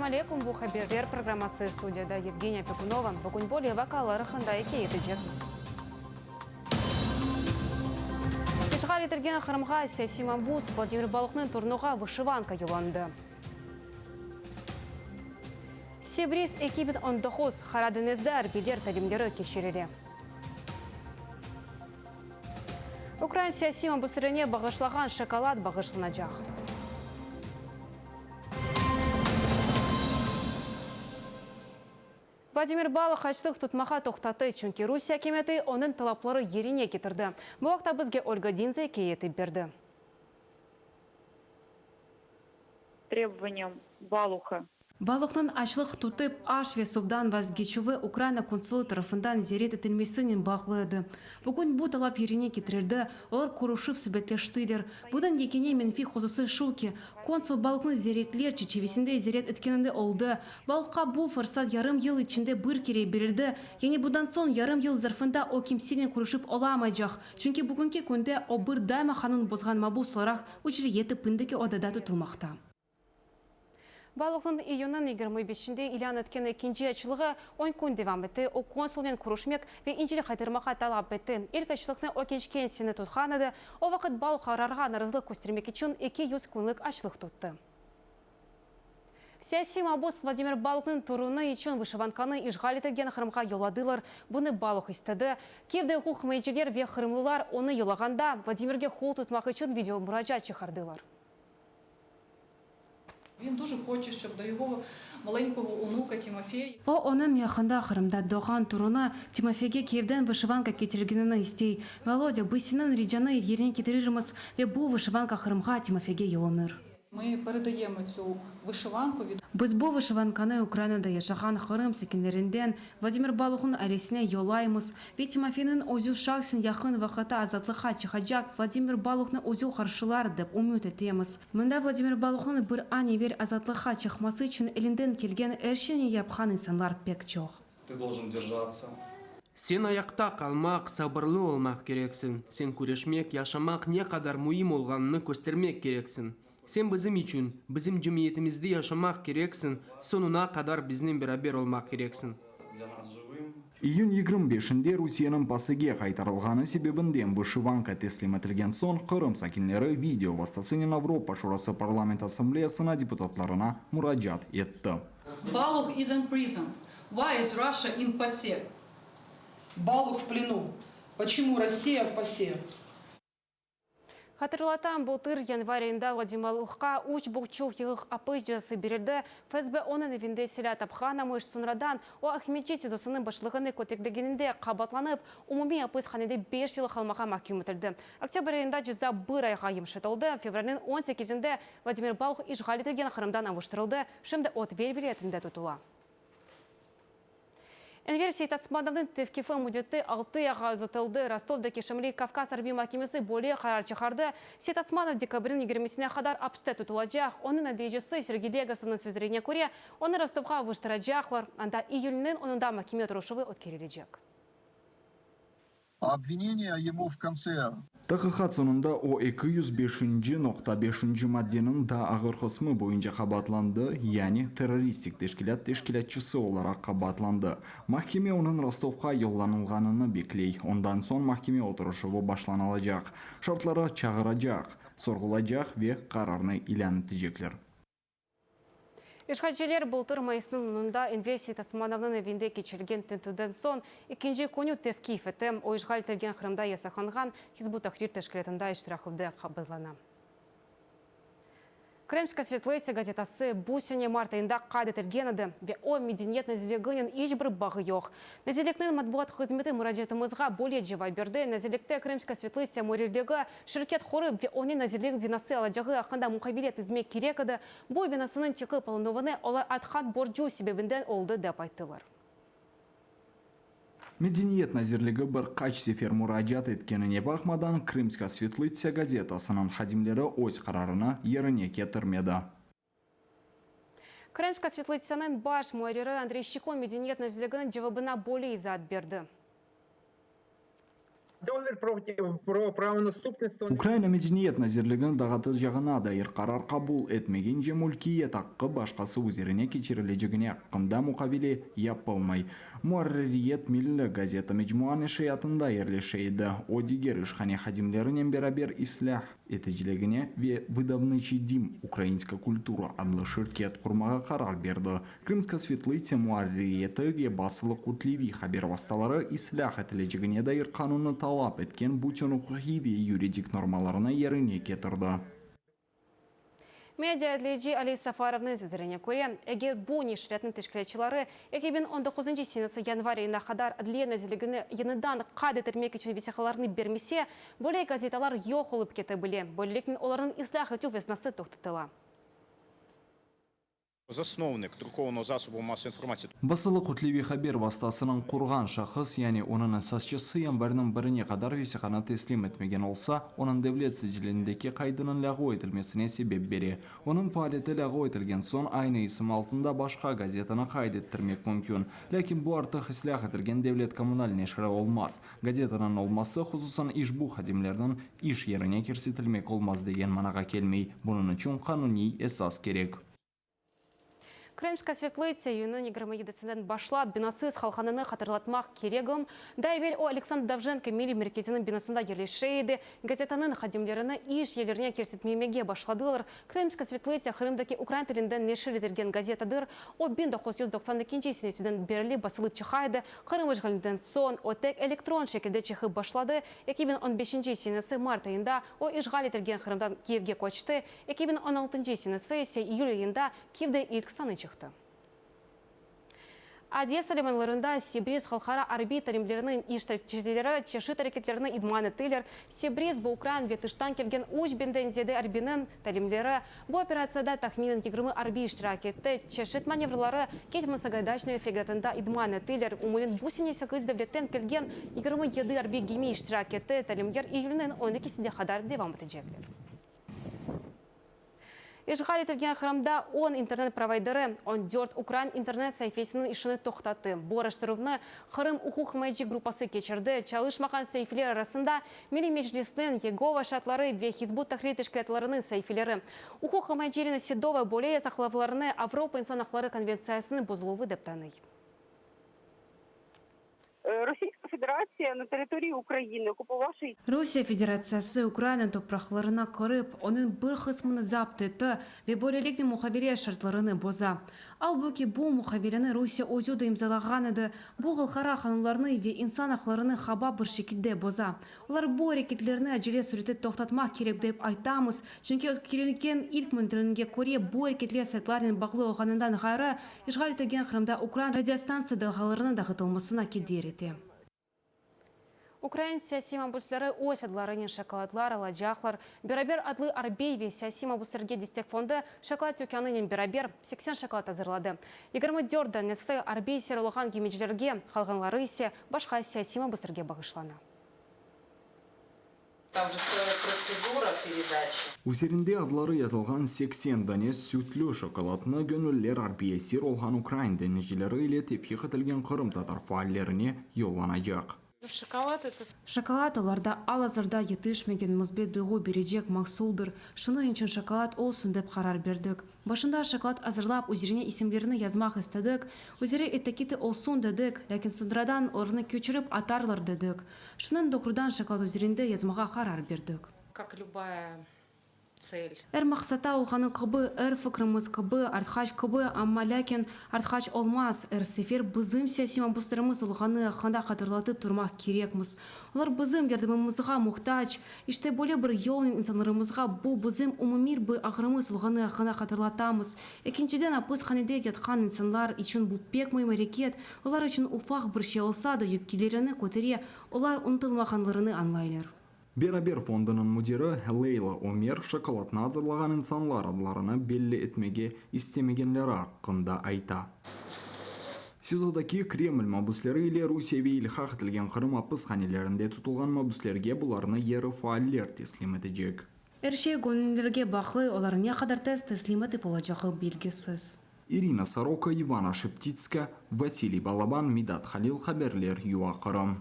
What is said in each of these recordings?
Ассаламу алейкум, bu haberler программасы студияда Евгения Пекунова. Бүгін более вакалары қандай кейті жерміз. Ишғал етілген қырымға саяси мамбуз Владимир Балықның турнуға вышиванка юланды. Себрис 2019 Харадынезді әрбелер тәлімдері кешерелі. Украин саяси мамбусырыне бағышлаған шоколад бағышланacak. Владимир Балық ачлық тұтмаға тоқтаты, чүнки Русия кеметі оның талаплары ерене кетірді. Бұл вақта бізге Ольга Динзе кейетіп берді. Требованием Балуха. Балықтың ачлық тұтып, аш ве судан вазгечувы Украина консулы тарafından зерет етілмесінен бағылады. Бүгін бұл талап ерене кетірді, олар құрушып сөбетлештілер. Бұдан екене менфи қозысы шуки. Консул балықтың зеретлер чечевесінде зерет еткенінде олды. Балыққа бұл фырсат ярым ел içinde бір кере берілді. Яғни бұдан сон ярым ел зарфында о кемсенен құрушып оламайжақ. Чүнки бүгінке көнде о бір дайма қанун бозған мабу соларақ үчірі еті піндеке одада тұтылмақта. Балықтың июнның 25-шінде илан еткен екінші ачылығы 10 күн девам етті. О консулмен күрішмек ве инжілі қайтырмаға талап етті. Илк ачылықны о кеншкен сені тұтқан еді. О вақыт балық арарға нарызлық көстермек үшін 200 күнлік ачылық тұтты. Саяси мабус Владимир Балықтың тұруны үшін вышиванканы ишғал етілген қырымға yoladылар. Бұны Балық істеді. Кевді құқ мейджелер ве қырымлылар оны yolағанда Владимирге қол тұтмақ үшін видео мұражат шығардылар. Він дуже хоче, щоб до його маленького онука Тимофея. Оның яқында Қырымда доған тұруны Тимофейге Киевден вышиванка кетіргенін істей. Володя, бысинын рижаны ерен кетіріріміз ве бұл вышиванка Қырымға Тимофейге елоныр. Ми передаємо цю вишиванку від Біз бұл вышиванканы Украинада яшаған Қырым секендерінден Владимир Балықның әлесіне елаймыз. Ве Тимофейнің өзі шақсын яқын вақыта азатлыға чықажак Владимир Балықны өзі қаршылар деп үміт етеміз. Мұнда Владимир Балықның бір аневер азатлыға чықмасы үшін елінден келген әршіне япқан инсанлар пек жоқ. Ты должен держаться. Сен аяқта қалмақ, сабырлы олмақ керексің. Сен көрешмек, яшамақ не қадар мұйым олғаныны көстермек керексің. Сен бізім үшін, бізім жымиетімізді яшамақ керексің, сонына қадар бізнен бірабер олмақ керексің. Для нас живым. Июнь 25-шінде Русияның пасыге қайтарылғаны себебінден вышиванка теслим етілген сон Қырым сакинлері видео вастасынен Авропа Шурасы парламент ассамблеясына депутатларына мұраджат етті. Балух is in prison. Why is Russia in PASE? Балух в плену. Почему Россия в ПАСЕ? Хатырлатам бұлтыр январында Владимир Балыққа үш бұқчуқ еғық апыз жасы берілді. ФСБ оның evinde селя тапқана мұш сұнрадан о Ахметчи сезосының башлығыны көтеклегенінде қабатланып, умуми апыз қанеде 5 жылы қалмаға махкум етілді. Октябрь айында жүза бір айға емшетілді. Февралінің 18-інде Владимир Балық ишғал етілген Қырымдан авыштырылды. Шымды от велвелетінде тұтыла. Энверсия Тасмановның тевкифы мудеті 6 яға ұзытылды. Ростовдaki Шымли Кавказ арби макемесі более қарар чықарды. Тасманов декабрін 20-сіне қадар апсты тұтылacak. Оның нәтижесі Сергей Легасовның сөзіріне көре, оны Ростовға выштырacaklar. Анда июльнің онында макеме тұрушывы өткерілежек. Обвинение ему в конце. Тақиқат сонында о 205-5 мадденің да ағыр қысмы бойынша қабатланды, яғни террористик тешкілатчысы оларақ қабатланды. Махкеме оның Ростовқа yollanılғаныны беклей. Ондан сон махкеме отырышывы башланалacak. Шартлары чағырacak, сорғылacak ве қарарны илан етежеклер. Ишғалчелер бұлтыр майысының ұнында Энверсия Тасмановның evinde кечілген тінтуден сон, екінші көні тевкиф етім, о ишғал етілген Қырымда ясақанған Хизбу Тахрир тәшкілетінде іштірақывды қабылана. Крымская светлыйцы газетасы бусене марта айында қады тергенеді ве о медениет назелегінен ешбір бағы жоқ. Назелекнің матбуат қызметі мұраджетімізға более жева берді. Назелекте Крымская светлыйцы мөрелігі шіркет хоры ве оны назелек бинасы аладжағы ақында мұқабилет ізмек керекеді. Бұл бинасының чықы палынуыны олар атқан борджу себебінден олды деп айттылар. Медениет назирлігі бір қач сефер мұраджат еткеніне бақмадан Крымская светлыйцы газетасының хадимлері өз қарарына еріне кетірмеді. Крымская светлыйцының баш муайрері Андрей Щекон медениет назелегінің жевабына более изад берді. Dans про правонаступництво. Украина мәдениет назирлигин дагаты жагына дайыр карар кабул этмеген же мулкиет аккы башкасы өзеріне кечирилежигине аккында мукабили яппалмай. Муарриет милли газета мejmuan шаятында ерлешейді. О дигер ишхане хадимлеринен берабер ислах этежилегине ве выдавнычий дим украинская культура адлы ширкет курмага карар берді. Крымска светлыйте муарриеті басылы кутливи хабер васталары ислах этележигине дайыр кануны талап эткен бутен укугиви юридик нормаларына еріне кетірді. Медиа әдледжи Али Сафаровны сөзіріне көре, егер бұ нешіретінің тешкілетчілары, 2019 сенесі январь айына қадар әдлен әзілігіні енідан қады тірмек үшін бесеқаларыны бермесе, бөлей газеталар йоқ олып кеті біле, бөлеліктің оларының ислах ету веснасы тоқтытыла. Засновник друкованого засобу массовой информации. Басылы кутливи хабер вастасының курган шахыс, яни onun əsasçısı январьның біріне қадар весеқана теслим etmegen olsa, onun devlet sicilindeki kaydının lağu edilmesine sebep beri. Onun faaliyeti lağu edilgen son aynı isim altında başka gazetini kaydettirmek mümkün. Lakin bu artık islah edilgen devlet kommunal neşri olmaz. Gazetanın olması hususan iş bu hadimlerden iş yerine kirsitilmek olmaz degen managa kelmey. Bunun için kanuni esas gerek. Крымска светлыйте юны негромоедесінен башлап бинасыз халқаныны қатырлатмақ керегім. Дайбел о Александр Давженко мили мерекетінің бинасында ерлешейді. Газетаның хадимлеріні иш елеріне керсетмемеге башладылар. Крымска светлыйте Қырымдаки украин тілінден нешір етілген газетадыр. О 1992 сенесіден берілі басылып чықайды. Қырым өжғалінден сон о тек электрон шекілді чехы башлады. 2015 сенесі март айында о ишғал етілген Қырымдан Киевге көчті. 2016 сенесі июль айында Киевде ilk саны чықты. Одесса лиманларында Сибриз халқара арби тәлімдерінің иштәртчілері чеші тәрекетлерінің идманы тилер. Сибриз бұл Украин ветіштан келген уж бендензеді арбінің тәлімдері. Бұл операцияда тахминын 20 арби иштирак етті. Чешіт маневрлары кетмін сагайдачный фегатында идманы тилер. Умылын бусіне сәкіз дәвлеттен келген 27 арби геми иштирак етті. Тәлімдер июлінің 12-сінде қадар девам бітіжеклер. Ишғал етілген Қырымда 10 интернет-провайдері 14 Украин интернет-сайфесінің ішіні тоқтатты. Борыштырывны Қырым ұқуқ мәйджи группасы кечірді. Чалышмаған сайфелер арасында Мили Меджлисінің Егова шатлары ве Хизбут Тахрит ішкілетлерінің сайфелері. Ұқуқ мәйджеріні Седова более сақлавларыны Авропа инсан ақлары конвенциясының бұзылуы дептаный. Російська Федерація на території України окупувавши Русия Федерациясы Украина топрақларына кырып, оның бір қысмыны запт етті ве бөлеліктің мұхабире шартларыны боза. Ал бүке бұл мұхабирені Русия өзуды имзалаған еді, бұл ғылқара қануларыны ве инсан ақларыны хаба бір шекілде боза. Олар бұл әрекетлеріні әжеле сүреті тоқтатмақ керек деп айтамыз, чүнке керілген ilk мүндірінге көре бұл әрекетлер сайтларының бағлы оғанындан ғайры, ишғал етілген Қырымда Украин радиостанция дағаларының дағытылмасына кедер еті. Украин саяси мабуслары осядларының шоколадлар, аладжақлар, Берабер адлы арбейве саяси мабусларге дестек фонды шоколад өкянының Берабер 80 шоколад азырлады. 24 несі арбей серіліған кемеджілерге, қалғанлары есе башқа саяси мабусларге бағышланы. Там же целая процедура передачи. Üzerinde adları yazılған 80 dane sütlü şokoladını gönüller arbiyesir olған Ukrayn denizcileri ile tepki etilgen Kırım Tatar faallerine yollanacak. Шоколад оларда алазырда етішмеген мұзбет дұғу бережек мақсулдыр. Шыны үшін шоколад олсын деп қарар бердік. Башында шоколад азырлап, өзеріне есімлеріні язмақ істедік. Өзері этикеті олсын дедік, ләкин сұндырадан орны көчіріп атарлар дедік. Шынын доқырдан шоколад өзерінде язмаға қарар бердік. Как любая цель. Әр мақсата олғаны қыбы, әр фікріміз қыбы, артхач қыбы, амма ләкин артхач олмаз. Әр сефер бізім саяси мабустарымыз олғаны қанда қатырлатып тұрмақ керекміз. Олар бізім ердімімізға мұқтач. Іште бөле бір елін инсанларымызға бұл бізім умымир бір ағырымыз олғаны қанда қатырлатамыз. Екіншіден апыз қанеде кетқан инсанлар үшін бұл пек мұйым әрекет. Олар үшін уфақ бір ше олсады юккелеріні көтере, олар ұнтылмағанларыны анлайлар. Берабер фондының müdiri Leyla Omer şokoladını hazırlagan insanlar adlarını belli etmege istemegенleri hakkında ayta. Sizodaki Kreml mabusları ile Rusya ve ilhaq etilgen Kırım hapıshanelerinde tutulgan mabuslarga bularını yeri faaller teslim edecek. Erşey gönüllerge bağlı olar ne kadar tez teslim etip olacağı belgisiz. Irina Soroka, Ivana Sheptitska, Vasiliy Balaban, Midat Khalil haberler Yuva Kırım.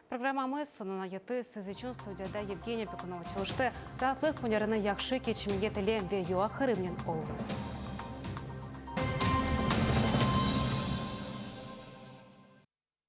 Программамыз сонуна еты сізічун студияда Евгения Пекунович Лышты, татлық өнеріні яқшы кечімеге тілем ве юа хырымнен олыңыз.